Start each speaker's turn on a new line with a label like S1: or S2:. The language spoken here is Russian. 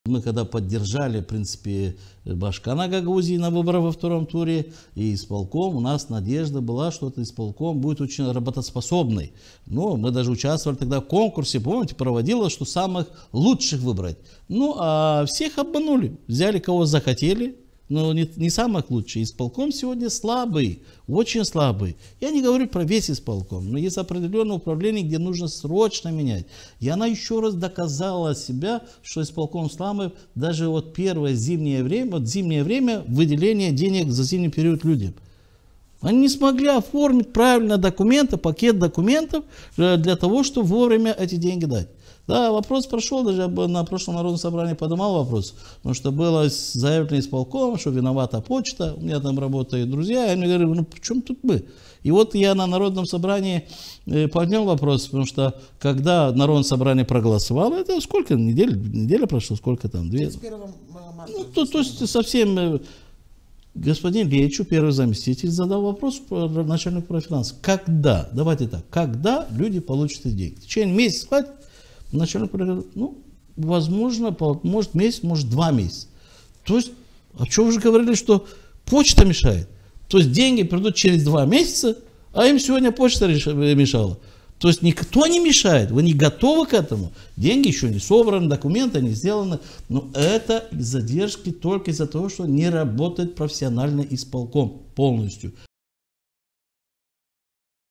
S1: Мы когда поддержали, в принципе, Башкана Гагаузии на выборах во втором туре, и исполком, у нас надежда была, что этот исполком будет очень работоспособный. Но мы даже участвовали тогда в конкурсе, помните, проводилось, что самых лучших выбрать. Ну, а всех обманули, взяли кого захотели. Но не самых лучших. Исполком сегодня слабый, очень слабый. Я не говорю про весь исполком, но есть определенное управление, где нужно срочно менять. И она еще раз доказала себя, что исполком слабый. Даже вот первое зимнее время выделение денег за зимний период людям. Они не смогли оформить правильно документы, пакет документов для того, чтобы вовремя эти деньги дать. Да, вопрос прошел, даже на прошлом народном собрании поднимал вопрос, потому что было заявлено исполком, что виновата почта, у меня там работают друзья, и мне говорят, ну в чем тут мы? И вот я на народном собрании поднял вопрос, потому что когда народное собрание проголосовало, это сколько, неделя прошла, сколько там?
S2: 31 марта.
S1: Ну, то есть совсем... Господин Лечу, первый заместитель, задал вопрос начальнику финансов. Когда, давайте так, когда люди получат эти деньги? В течение месяца хватит? Начальник говорит, ну, возможно, может месяц, может 2 месяца. То есть, а что вы же говорили, что почта мешает? То есть деньги придут через 2 месяца, а им сегодня почта мешала. То есть никто не мешает, вы не готовы к этому. Деньги еще не собраны, документы не сделаны. Но это задержки только из-за того, что не работает профессиональный исполком полностью.